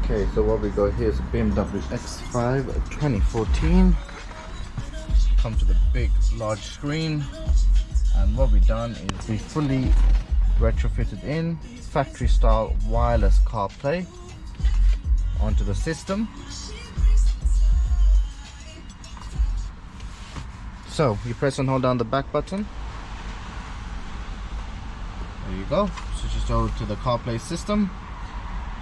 Okay, so what we got here is a BMW X5 2014. Comes with a big large screen, and what we've done is we fully retrofitted in factory style wireless CarPlay onto the system. So you press and hold down the back button. There you go. Switches over to the CarPlay system.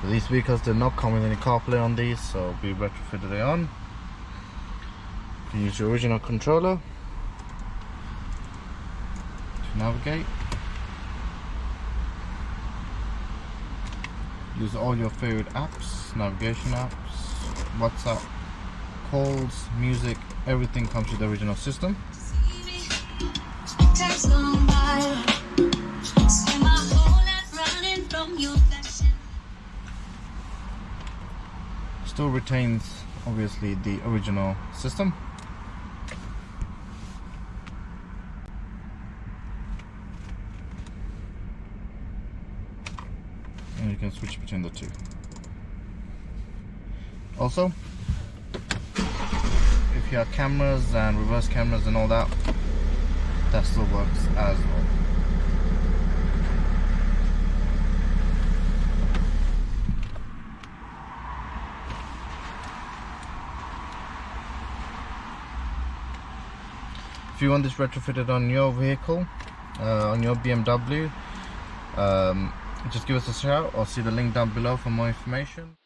So these vehicles did not come with any CarPlay on these, so we retrofitted it on. You can use your original controller to navigate. Use all your favorite apps, navigation apps, WhatsApp, calls, music, everything comes with the original system. Still retains obviously the original system. And you can switch between the two. Also, if you have cameras and reverse cameras and all that, that still works as well. If you want this retrofitted on your vehicle, on your BMW, just give us a shout or see the link down below for more information.